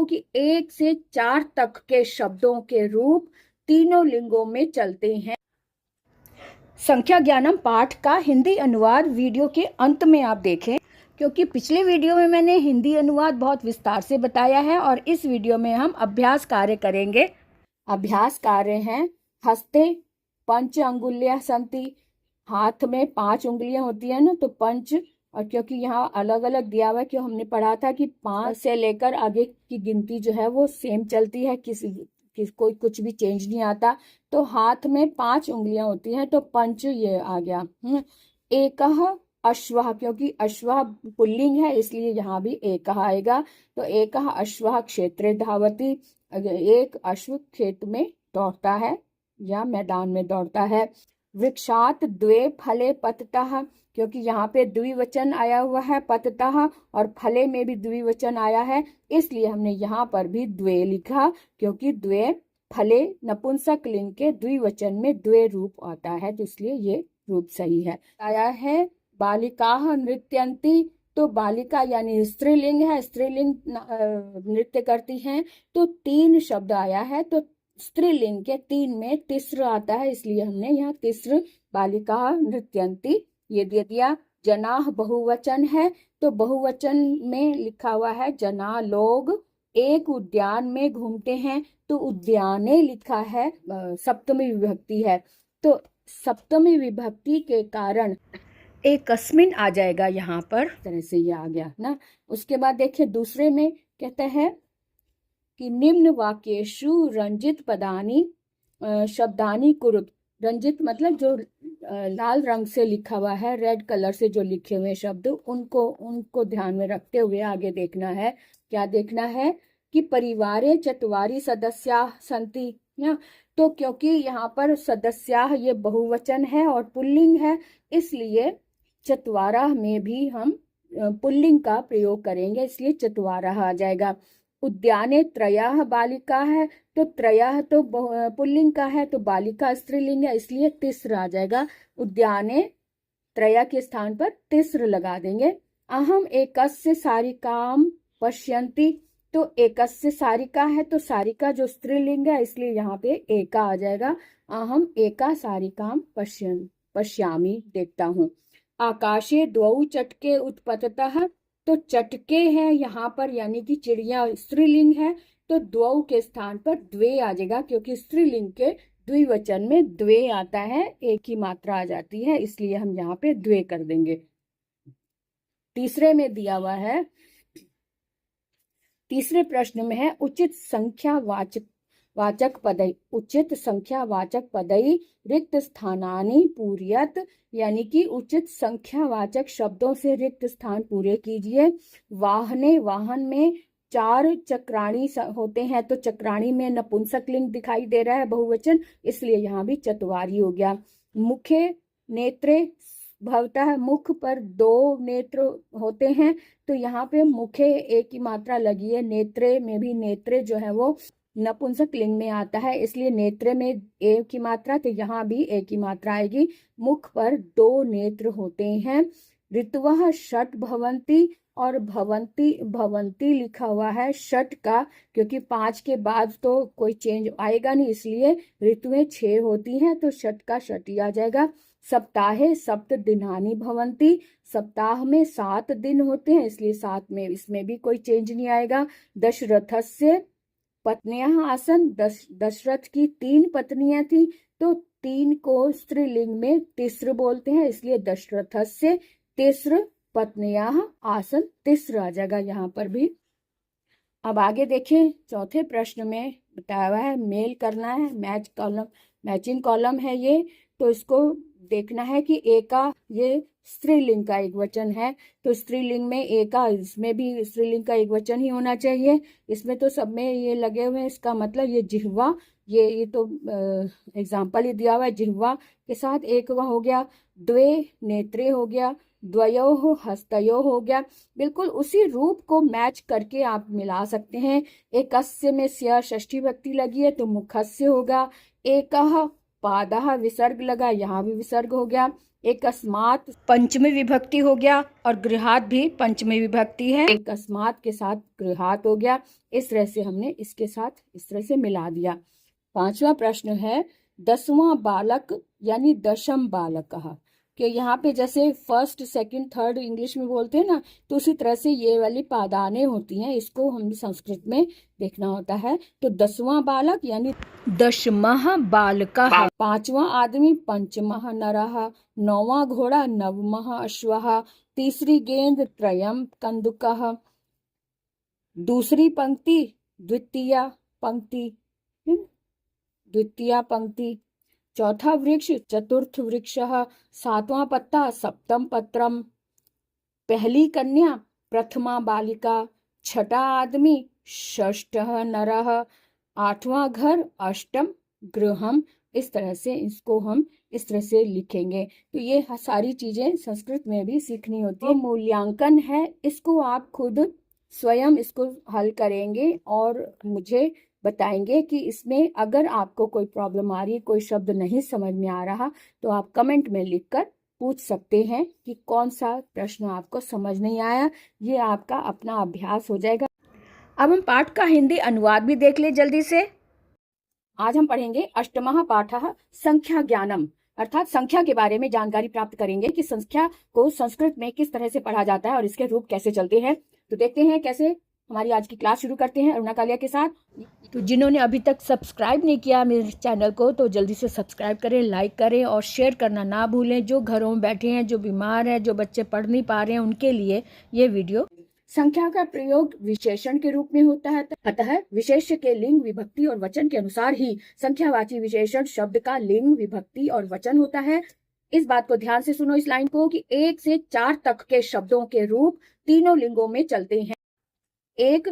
कि 1 से 4 तक के शब्दों के रूप तीनों लिंगों में चलते हैं। संख्या ज्ञानम पाठ का हिंदी अनुवाद वीडियो के अंत में आप देखें, क्योंकि पिछले वीडियो में मैंने हिंदी अनुवाद बहुत विस्तार से बताया है और इस वीडियो में हम अभ्यास कार्य करेंगे। अभ्यास कार्य हैं, हस्ते पंच अंगुल्य संति, हाथ में 5 उंगलियां होती है ना, तो पंच, और क्योंकि यहाँ अलग अलग दिया हुआ है, क्यों हमने पढ़ा था कि 5 से लेकर आगे की गिनती जो है वो सेम चलती है, कोई कुछ भी चेंज नहीं आता। तो हाथ में 5 उंगलियां होती हैं, तो पंच ये आ गया। एकह अश्वः, क्योंकि अश्वः पुल्लिंग है इसलिए यहाँ भी एकह आएगा। तो एकह अश्वः क्षेत्रे धावति, एक अश्व खेत में दौड़ता है या मैदान में दौड़ता है। वृक्षात द्वे फले पततः, क्योंकि यहाँ पे द्विवचन आया हुआ है पततः, और फले में भी द्विवचन आया है, इसलिए हमने यहाँ पर भी द्वे लिखा, क्योंकि द्वे फले नपुंसक लिंग के द्विवचन में द्वे रूप आता है, तो इसलिए ये रूप सही है। आया है बालिकाः नृत्यन्ति, तो बालिका यानी स्त्रीलिंग है, स्त्रीलिंग नृत्य करती हैं, तो 3 शब्द आया है, तो स्त्रीलिंग के 3 में तिस्र आता है, इसलिए हमने यहाँ तिस्र बालिका नृत्यंती ये दे दिया। जनाह बहुवचन है, तो बहुवचन में लिखा हुआ है जना, लोग एक उद्यान में घूमते हैं, तो उद्याने लिखा है, सप्तमी विभक्ति है, तो सप्तमी विभक्ति के कारण एकस्मिन आ जाएगा यहाँ पर, तरह से ये आ गया ना। उसके बाद देखिए दूसरे में कहते हैं कि निम्न वाक्येषु रंजित पदानी शब्दानी कुरुत। रंजित मतलब जो लाल रंग से लिखा हुआ है, रेड कलर से जो लिखे हुए शब्द, उनको ध्यान में रखते हुए आगे देखना है। क्या देखना है कि परिवारे चत्वारि सदस्या सन्ति, तो क्योंकि यहाँ पर सदस्या ये बहुवचन है और पुल्लिंग है, इसलिए चत्वारा में भी हम पुल्लिंग का प्रयोग करेंगे, इसलिए चत्वारा आ जाएगा। उद्याने त्रयः बालिका है, तो त्रयः तो पुल्लिंग का है, तो बालिका स्त्रीलिंग है, इसलिए तिस्र आ जाएगा। उद्याने त्रय के स्थान पर तिस्र लगा देंगे। अहम एकस्य सारिकाम पश्यन्ति, तो एकस्य सारिका है, तो सारिका जो स्त्रीलिंग है इसलिए यहाँ पे एका आ जाएगा। अहम एका सारिकाम पश्यामि, देखता हूँ। आकाशे द्वौ चटके उत्पततः, तो चटके है यहाँ पर, यानी कि चिड़िया स्त्रीलिंग है, तो द्वौ के स्थान पर द्वे आ जाएगा, क्योंकि स्त्रीलिंग के द्विवचन में द्वे आता है, एक ही मात्रा आ जाती है, इसलिए हम यहाँ पे द्वे कर देंगे। तीसरे में दिया हुआ है, तीसरे प्रश्न में है उचित संख्या वाचक पदई, उचित संख्या वाचक पदई रिक्त स्थानानि पूर्यत, यानी कि उचित संख्या वाचक शब्दों से रिक्त स्थान पूरे कीजिए। वाहने, वाहन में 4 चक्राणी होते हैं, तो चक्राणी में नपुंसक लिंग दिखाई दे रहा है बहुवचन, इसलिए यहाँ भी चत्वारी हो गया। मुखे नेत्रे भवतः, मुख पर 2 नेत्र होते हैं, तो यहाँ पे मुखे एक ही मात्रा लगी है, नेत्रे में भी नेत्रे जो है वो नपुंसक लिंग में आता है, इसलिए नेत्रे में एक ही मात्रा, तो यहाँ भी एक ही मात्रा आएगी। मुख पर 2 नेत्र होते हैं। ऋतवः षट भवन्ति, और भवंती लिखा हुआ है षट का, क्योंकि 5 के बाद तो कोई चेंज आएगा नहीं, इसलिए ऋतुएं 6 होती हैं, तो षट का षट ही आ जाएगा। सप्ताहे सप्त दिनानि भवन्ति, सप्ताह में 7 दिन होते हैं, इसलिए 7 में इसमें भी कोई चेंज नहीं आएगा। दशरथस्य पत्नियां आसन, दशरथ की 3 पत्नियां थी, तो 3 को स्त्रीलिंग में तिस्र बोलते हैं, इसलिए दशरथस्य तिस्र पत्नियां आसन, तिस्र आ जाएगा यहाँ पर भी। अब आगे देखें, चौथे प्रश्न में बताया हुआ है मेल करना है, मैचिंग कॉलम है ये, तो इसको देखना है कि एका ये स्त्रीलिंग का एक वचन है, तो स्त्रीलिंग में एका, इसमें भी स्त्रीलिंग का एक वचन ही होना चाहिए। इसमें तो सब में ये लगे हुए हैं, इसका मतलब ये जिह्वा, ये तो एग्जाम्पल ही दिया हुआ है, जिह्वा के साथ एक वह हो गया। द्वे नेत्रे हो गया, द्वयोः हस्तयोः हो गया। बिल्कुल उसी रूप को मैच करके आप मिला सकते हैं। एकस्य में स्या षष्ठी विभक्ति लगी है, तो मुखस्य होगा। एकः पादः विसर्ग लगा, यहाँ भी विसर्ग हो गया। एकस्मात पंचमी विभक्ति हो गया और गृहात भी पंचमी विभक्ति है। एकस्मात के साथ गृहात हो गया। इस तरह से हमने इसके साथ इस तरह से मिला दिया। पांचवा प्रश्न है 10वां बालक यानी दशम बालक कहा कि यहाँ पे जैसे फर्स्ट सेकंड थर्ड इंग्लिश में बोलते हैं ना, तो उसी तरह से ये वाली पादानें होती हैं, इसको हम संस्कृत में देखना होता है। तो 10वां बालक यानी दशमः बालकः, 5वां आदमी पंचमः नरः, 9वां घोड़ा नवमः अश्वः, तीसरी गेंद त्रयम् कंदुकः, दूसरी पंक्ति द्वितीया पंक्ति, द्वितीया पंक्ति, चौथा वृक्ष चतुर्थ वृक्षः, 7वां पत्ता सप्तम पत्रम, पहली कन्या प्रथमा बालिका, छठा आदमी षष्ठः नरः, 8वां घर अष्टम गृहम। इस तरह से इसको हम इस तरह से लिखेंगे। तो ये सारी चीजें संस्कृत में भी सीखनी होती है। मूल्यांकन है, इसको आप खुद स्वयं इसको हल करेंगे और मुझे बताएंगे कि इसमें अगर आपको कोई प्रॉब्लम आ रही है, कोई शब्द नहीं समझ में आ रहा, तो आप कमेंट में लिखकर पूछ सकते हैं कि कौन सा प्रश्न आपको समझ नहीं आया। ये आपका अपना अभ्यास हो जाएगा। अब हम पाठ का हिंदी अनुवाद भी देख ले जल्दी से। आज हम पढ़ेंगे अष्टमः पाठः संख्या ज्ञानम, अर्थात संख्या के बारे में जानकारी प्राप्त करेंगे कि संख्या को संस्कृत में किस तरह से पढ़ा जाता है और इसके रूप कैसे चलते हैं। तो देखते हैं कैसे हमारी आज की क्लास शुरू करते हैं अरुणा कालिया के साथ। तो जिन्होंने अभी तक सब्सक्राइब नहीं किया मेरे चैनल को, तो जल्दी से सब्सक्राइब करें, लाइक करें और शेयर करना ना भूलें। जो घरों में बैठे हैं, जो बीमार हैं, जो बच्चे पढ़ नहीं पा रहे हैं, उनके लिए ये वीडियो। संख्या का प्रयोग विशेषण के रूप में होता है, अतः विशेष्य के लिंग विभक्ति और वचन के अनुसार ही संख्यावाची विशेषण शब्द का लिंग विभक्ति और वचन होता है। इस बात को ध्यान से सुनो, इस लाइन को, कि 1 से 4 तक के शब्दों के रूप तीनों लिंगों में चलते हैं। एक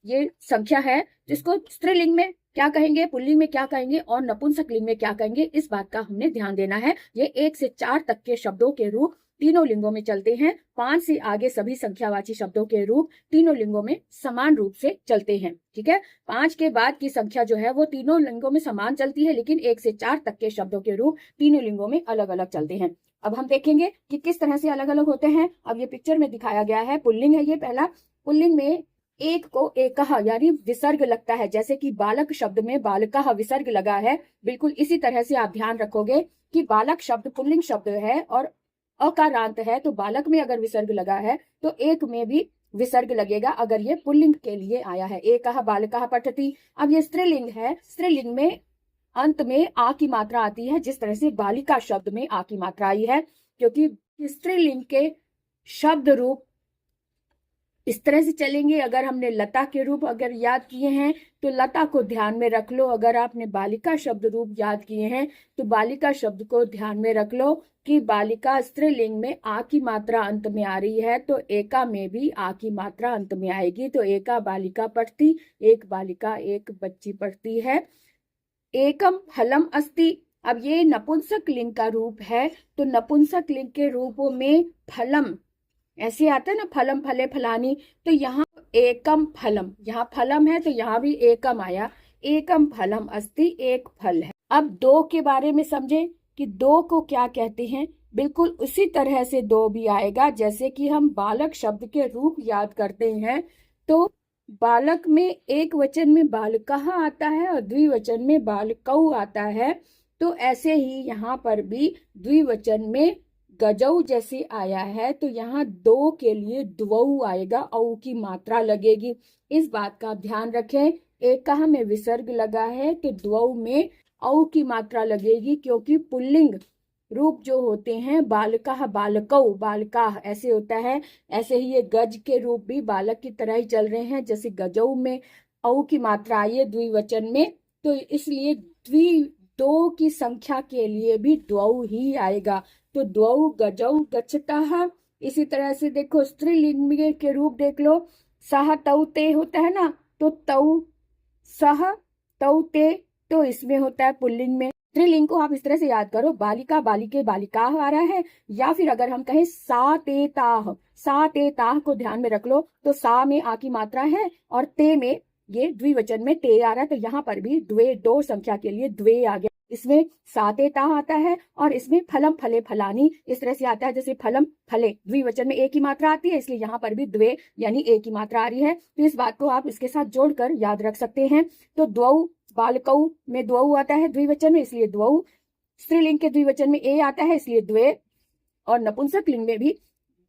ये संख्या है जिसको स्त्रीलिंग में क्या कहेंगे, पुल्लिंग में क्या कहेंगे और नपुंसक लिंग में क्या कहेंगे, इस बात का हमने ध्यान देना है। ये 1 से 4 तक के शब्दों के रूप तीनों लिंगों में चलते हैं। 5 से आगे सभी संख्यावाची शब्दों के रूप तीनों लिंगों में समान रूप से चलते हैं। ठीक है, 5 के बाद की संख्या जो है वो तीनों लिंगों में समान चलती है, लेकिन 1 से 4 तक के शब्दों के रूप तीनों लिंगों में अलग अलग चलते हैं। अब हम देखेंगे कि किस तरह से अलग अलग होते हैं। अब ये पिक्चर में दिखाया गया है, पुल्लिंग है ये पहला। पुल्लिंग में एक को एकह यानी विसर्ग लगता है, जैसे कि बालक शब्द में बालकः विसर्ग लगा है। बिल्कुल इसी तरह से आप ध्यान रखोगे कि बालक शब्द पुल्लिंग शब्द है और अकारांत है, तो बालक में अगर विसर्ग लगा है तो एक में भी विसर्ग लगेगा अगर ये पुल्लिंग के लिए आया है। एकह बालकः पठति। अब ये स्त्रीलिंग है, स्त्रीलिंग में अंत में आ की मात्रा आती है, जिस तरह से बालिका शब्द में आ की मात्रा आई है, क्योंकि स्त्रीलिंग के शब्द रूप इस तरह से चलेंगे। अगर हमने लता के रूप अगर याद किए हैं तो लता को ध्यान में रख लो। अगर आपने बालिका शब्द रूप याद किए हैं तो बालिका शब्द को ध्यान में रख लो कि बालिका स्त्रीलिंग में आ की मात्रा अंत में आ रही है, तो एका में भी आ की मात्रा अंत में आएगी। तो एका बालिका पढ़ती, एक बालिका एक बच्ची पढ़ती है। एकम फलम अस्ति। अब ये नपुंसक लिंग का रूप है, तो नपुंसक लिंग के रूपों में फलम ऐसे आता है ना, फलम फले फलानी, तो यहाँ एकम फलम, यहाँ फलम है तो यहाँ भी एकम आया। एकम फलम अस्ति, एक फल है। अब 2 के बारे में समझे कि 2 को क्या कहते हैं। बिल्कुल उसी तरह से 2 भी आएगा, जैसे कि हम बालक शब्द के रूप याद करते हैं तो बालक में एक वचन में बालकः आता है और द्विवचन में बालकौ आता है। तो ऐसे ही यहाँ पर भी द्विवचन में गजौ जैसे आया है, तो यहाँ 2 के लिए द्वौ आएगा, औ की मात्रा लगेगी। इस बात का ध्यान रखें। एकह में विसर्ग लगा है तो द्वौ में औ की मात्रा लगेगी, क्योंकि पुल्लिंग रूप जो होते हैं बालकः बालकौ बालकाः ऐसे होता है। ऐसे ही ये गज के रूप भी बालक की तरह ही चल रहे हैं, जैसे गजौ में औ की मात्रा आई है द्विवचन में, तो इसलिए 2 की संख्या के लिए भी द्वौ ही आएगा। तो द्वौ गजौ गच्छतः। इसी तरह से देखो स्त्रीलिंग के रूप देख लो, सह तौ ते होता है ना, तो तौ सह तौ ते, तो इसमें होता है पुल्लिंग में। स्त्रीलिंग को आप इस तरह से याद करो, बालिका बालिके बालिका आ रहा है, या फिर अगर हम कहें सा ते ताह को ध्यान में रख लो, तो सा में आ की मात्रा है और ते में ये द्विवचन में ते आ रहा है, तो यहाँ पर भी द्वे 2 संख्या के लिए द्वे आ गया। इसमें सातेता आता है और इसमें फलम फले फलानी इस तरह से आता है। जैसे फलम फले द्विवचन में एक ही मात्रा आती है, इसलिए यहाँ पर भी द्वे यानी एक ही मात्रा आ रही है। तो इस बात को आप इसके साथ जोड़कर याद रख सकते हैं। तो द्वौ बालकौ में द्वौ आता है द्विवचन में, इसलिए द्वौ। स्त्रीलिंग के द्विवचन में ए आता है, इसलिए द्वे। और नपुंसक लिंग में भी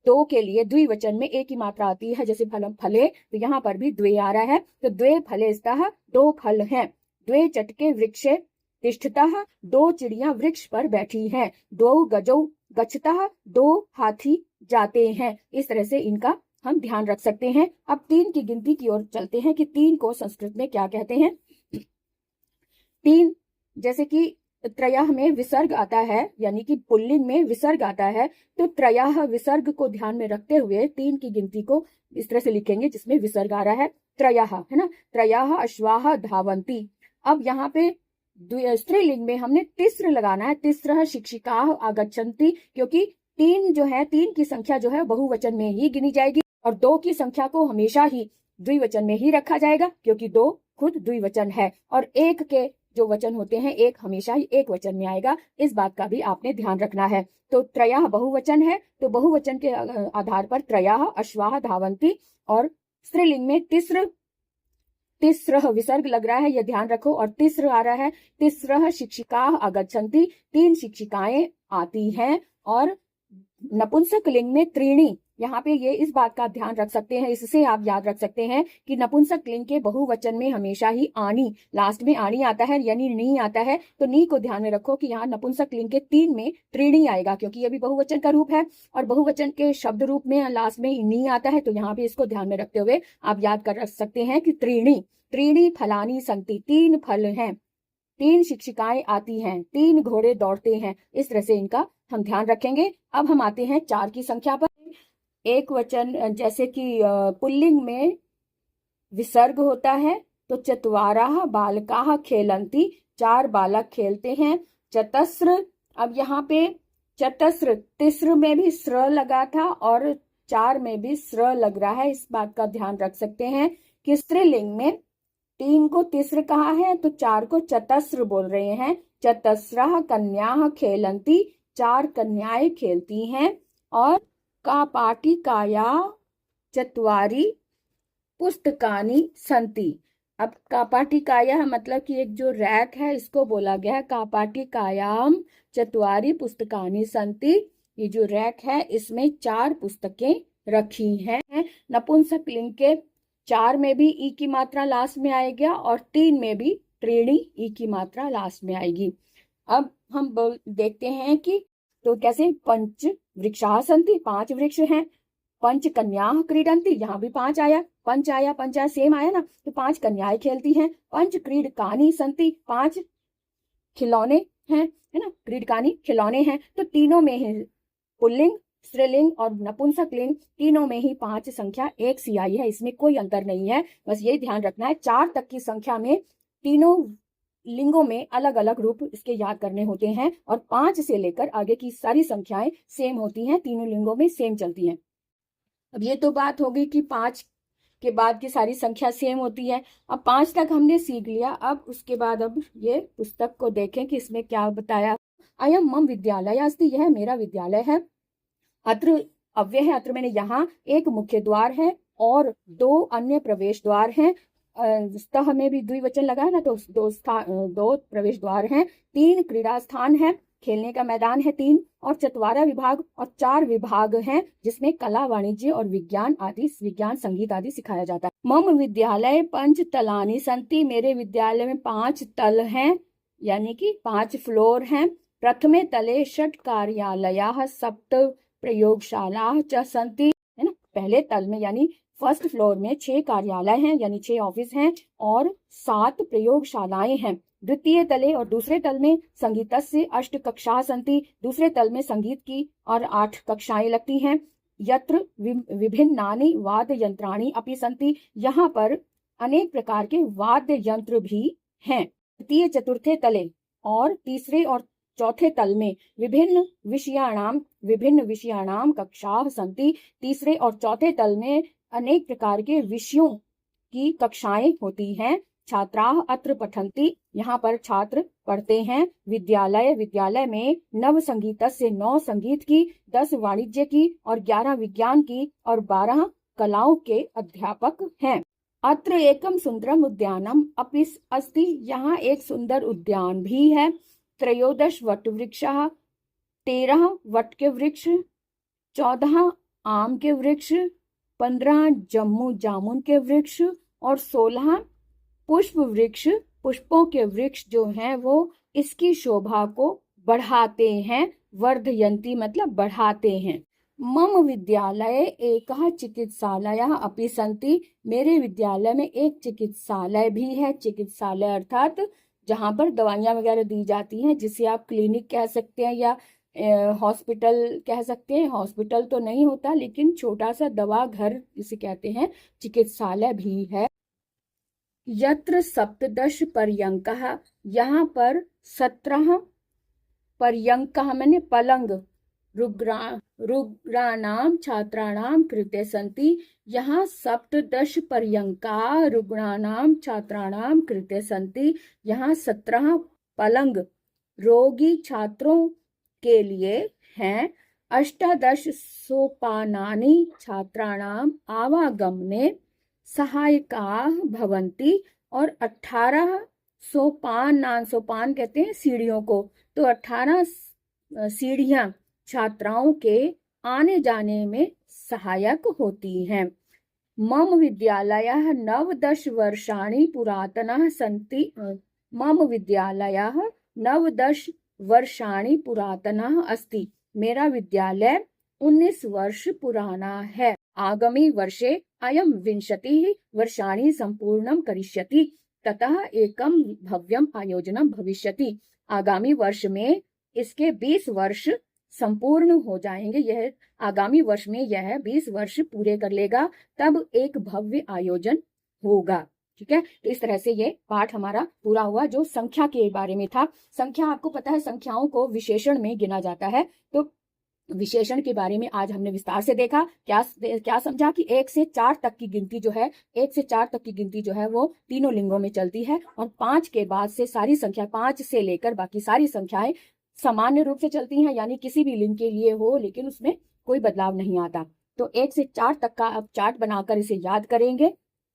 दो के लिए द्विवचन में एक ही मात्रा आती है, जैसे फलम फले, तो यहाँ पर भी द्वे आ रहा है। तो द्वे फले स्तः, दो फल हैं। द्वे चटके वृक्षे तिष्ठतः, दो चिड़िया वृक्ष पर बैठी हैं। दो गजौ गच्छतः, दो हाथी जाते हैं। इस तरह से इनका हम ध्यान रख सकते हैं। अब 3 की गिनती की ओर चलते हैं कि 3 को संस्कृत में क्या कहते हैं। 3 जैसे कि त्रयः में विसर्ग आता है, यानी कि पुल्लिंग में विसर्ग आता है, तो त्रयः विसर्ग को ध्यान में रखते हुए 3 की गिनती को इस तरह से लिखेंगे जिसमें विसर्ग आ रहा है त्रयः, है ना। त्रयः अश्वाः धावन्ति। अब यहाँ पे स्त्रीलिंग में हमने तिस्र लगाना है, तिस्रः शिक्षिकाः आगच्छन्ति, क्योंकि 3 जो है, 3 की संख्या जो है बहुवचन में ही गिनी जाएगी और 2 की संख्या को हमेशा ही द्विवचन में ही रखा जाएगा, क्योंकि 2 खुद द्विवचन है और 1 के जो वचन होते हैं 1 हमेशा ही एक वचन में आएगा। इस बात का भी आपने ध्यान रखना है। तो त्रयः बहुवचन है, तो बहुवचन के आधार पर त्रयः अश्वाः धावन्ति, और स्त्रीलिंग में तिस्रः विसर्ग लग रहा है, यह ध्यान रखो, और तिस्र आ रहा है। तिस्रः शिक्षिकाः आगच्छन्ति, 3 शिक्षिकाएं आती हैं। और नपुंसक लिंग में त्रीणि, यहाँ पे ये इस बात का ध्यान रख सकते हैं, इससे आप याद रख सकते हैं कि नपुंसक लिंग के बहुवचन में हमेशा ही आनी, लास्ट में आनी आता है, यानी नी आता है। तो नी को ध्यान में रखो कि यहाँ नपुंसक लिंग के 3 में त्रीणि आएगा, क्योंकि ये भी बहुवचन का रूप है और बहुवचन के शब्द रूप में लास्ट में नी आता है। तो यहाँ पे इसको ध्यान में रखते हुए आप याद कर रख सकते हैं कि त्रीणि फलानी सन्ति, 3 फल हैं, 3 शिक्षिकाएं आती हैं, 3 घोड़े दौड़ते हैं। इस तरह से इनका हम ध्यान रखेंगे। अब हम आते हैं 4 की संख्या पर। एक वचन जैसे कि पुल्लिंग में विसर्ग होता है, तो चत्वारः बालकाः खेलन्ति, 4 बालक खेलते हैं। चतस्र, अब यहाँ पे चतस्र, तिस्र में भी स्र लगा था और 4 में भी स्र लग रहा है। इस बात का ध्यान रख सकते हैं कि स्त्रीलिंग में 3 को तिस्र कहा है, तो 4 को चतस्र बोल रहे हैं। चतस्रः कन्याः खेलन्ति, 4 कन्याएं खेलती हैं। और कापाटिकाया चत्वारि पुस्तकानि सन्ति। अब कापाटिकाया मतलब कि एक जो रैक है, इसको बोला गया है कापाटिकायाम चत्वारि पुस्तकानि सन्ति। ये जो रैक है इसमें 4 पुस्तकें रखी हैं। नपुंसक लिंग के 4 में भी ई की मात्रा लास्ट में आएगा और 3 में भी त्रीणि ई की मात्रा लास्ट में आएगी। अब हम देखते हैं कि तो कैसे पंच वृक्षाः सन्ति, 5 वृक्ष हैं। पंच कन्याः क्रीडन्ति, यहाँ भी 5 आया, पंच आया सेम आया ना, तो 5 कन्याएं खेलती हैं। पंच क्रीडकानि सन्ति, 5 खिलौने हैं, है ना, क्रीडकानि खिलौने हैं। तो तीनों में ही पुल्लिंग, स्त्रीलिंग और नपुंसक लिंग तीनों में ही 5 संख्या एक सी आई है, इसमें कोई अंतर नहीं है। बस ये ध्यान रखना है 4 तक की संख्या में तीनों लिंगों में अलग अलग रूप इसके याद करने होते हैं और 5 से लेकर आगे की सारी संख्याएं सेम होती हैं, तीनों लिंगों में सेम चलती हैं। अब ये तो बात होगी कि 5 के बाद की सारी संख्या सेम होती है। अब 5 तक हमने सीख लिया। अब उसके बाद अब ये पुस्तक को देखें कि इसमें क्या बताया। अयम मम विद्यालय अस्ति, यह मेरा विद्यालय है। अत्र अव्यय है, अत्र मैंने यहाँ एक मुख्य द्वार है और 2 अन्य प्रवेश द्वार हैं। स्तः में भी द्विवचन लगा है ना, तो 2 प्रवेश द्वार हैं। 3 क्रीड़ा स्थान है, खेलने का मैदान है 3, और 4 विभाग और 4 विभाग हैं जिसमें कला, वाणिज्य और विज्ञान संगीत आदि सिखाया जाता है। मम विद्यालय 5 तलानि सन्ति, मेरे विद्यालय में 5 तल हैं, यानी कि 5 फ्लोर हैं। प्रथमे तले 6 कार्यालयाः सप्त प्रयोगशालाः च सन्ति, है ना, पहले तल में यानी फर्स्ट फ्लोर में 6 कार्यालय हैं, यानी 6 ऑफिस हैं और 7 प्रयोगशालाएं हैं। द्वितीय तले और दूसरे तल में संगीतस्य 8 कक्षाः सन्ति, दूसरे तल में संगीत की और 8 कक्षाएं लगती हैं। यत्र विभिन्नानि वाद्य यंत्राणि अपि सन्ति, यहाँ पर अनेक प्रकार के वाद्य यंत्र भी हैं। तृतीय चतुर्थे तले और तीसरे और चौथे तल में विभिन्न विषयाणाम कक्षाः सन्ति, तीसरे और चौथे तल में अनेक प्रकार के विषयों की कक्षाएं होती हैं। छात्राः अत्र पठन्ति, यहाँ पर छात्र पढ़ते हैं। विद्यालय, विद्यालय में नव संगीतस्य 9 संगीत की, 10 वाणिज्य की और 11 विज्ञान की और 12 कलाओं के अध्यापक हैं। अत्र एकम सुंदरम उद्यानम अपि अस्ति, यहाँ एक सुंदर उद्यान भी है। 13 वटवृक्षाः, 13 वट के वृक्ष, 14 आम के वृक्ष, 15 जम्मू जामुन के वृक्ष और 16 पुष्प वृक्ष। पुष्पों के वृक्ष जो हैं वो इसकी शोभा को बढ़ाते हैं। वर्धयन्ति मतलब बढ़ाते हैं। मम विद्यालय एकः चिकित्सालयः अपि सन्ति, मेरे विद्यालय में एक चिकित्सालय भी है। चिकित्सालय अर्थात जहाँ पर दवाइयाँ वगैरह दी जाती हैं, जिसे आप क्लिनिक कह सकते हैं या हॉस्पिटल कह सकते हैं। हॉस्पिटल तो नहीं होता, लेकिन छोटा सा दवा घर जिसे कहते हैं, चिकित्सालय भी है। यत्र 17 पर्यंकः, यहाँ पर 17 पर्यंकः मैंने पलंग, रुग्णानां छात्राणां कृते सन्ति, यहाँ 17 पर्यंका रुग्णानां छात्राणां कृते सन्ति, यहाँ 17 पलंग रोगी छात्रों के लिए हैं। 18 सोपानानि छात्राणां आवागमने सहायकाः भवन्ति, और 18 सोपान, सोपान कहते हैं सीढ़ियों को, तो 18 सीढ़ियां छात्राओं के आने जाने में सहायक होती हैं। मम विद्यालयः 19 वर्षाणि पुरातनः सन्ति, मम विद्यालयः 19 वर्षाणि पुरातनः अस्ति, मेरा विद्यालय 19 वर्ष पुराना है। आगामी वर्षे अयं 20 वर्षाणि संपूर्णं करिष्यति, ततः एकं भव्यम आयोजनम भविष्यति। आगामी वर्ष में इसके 20 वर्ष संपूर्ण हो जाएंगे। यह आगामी वर्ष में यह 20 वर्ष पूरे कर लेगा, तब एक भव्य आयोजन होगा। ठीक है, तो इस तरह से ये पाठ हमारा पूरा हुआ जो संख्या के बारे में था। संख्या, आपको पता है संख्याओं को विशेषण में गिना जाता है, तो विशेषण के बारे में आज हमने विस्तार से देखा। क्या समझा कि 1 से 4 तक की गिनती जो है, 1 से 4 तक की गिनती जो है वो तीनों लिंगों में चलती है, और 5 के बाद से सारी संख्या, 5 से लेकर बाकी सारी संख्याएं सामान्य रूप से चलती हैं, यानी किसी भी लिंग के लिए हो लेकिन उसमें कोई बदलाव नहीं आता। तो 1 से 4 तक का आप चार्ट बनाकर इसे याद करेंगे,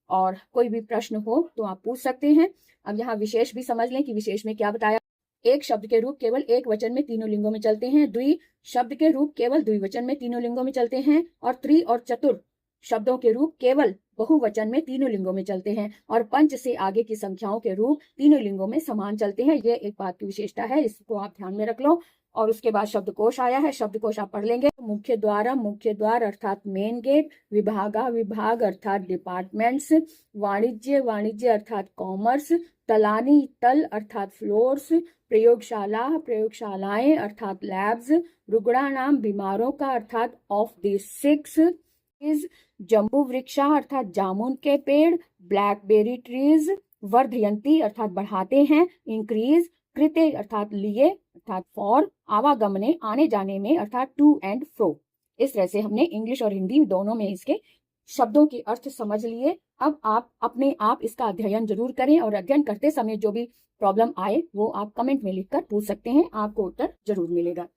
और कोई भी प्रश्न हो तो आप पूछ सकते हैं। अब यहाँ विशेष भी समझ लें कि विशेष में क्या बताया। एक शब्द के रूप केवल एक वचन में तीनों लिंगों में चलते हैं। द्वि शब्द के रूप केवल द्विवचन में तीनों लिंगों में चलते हैं। और त्रि और चतुर शब्दों के रूप केवल बहुवचन में तीनों लिंगों में चलते हैं। और पंच से आगे की संख्याओं के रूप तीनों लिंगों में समान चलते हैं। ये एक बात की विशेषता है, इसको आप ध्यान में रख लो। और उसके बाद शब्दकोश आया है, शब्दकोश आप पढ़ लेंगे। मुख्य द्वार, मुख्य द्वार अर्थात मेन गेट। विभागा, विभाग अर्थात डिपार्टमेंट्स। वाणिज्य, वाणिज्य अर्थात कॉमर्स। तलानी, तल अर्थात फ्लोर्स। प्रयोगशाला, प्रयोगशालाएं अर्थात लैब्स। रुग्णानाम, बीमारों का अर्थात ऑफ द 6 इज। जम्बू वृक्षा अर्थात जामुन के पेड़। Blackberry trees. वर्धयंती अर्थात बढ़ाते हैं। इंक्रीज। कृते अर्थात लिए अर्थात फॉर। आवागमने आने जाने में अर्थात टू एंड फ्रो। इस तरह से हमने इंग्लिश और हिंदी दोनों में इसके शब्दों के अर्थ समझ लिए। अब आप अपने आप इसका अध्ययन जरूर करें, और अध्ययन करते समय जो भी प्रॉब्लम आए वो आप कमेंट में लिखकर पूछ सकते हैं, आपको उत्तर जरूर मिलेगा।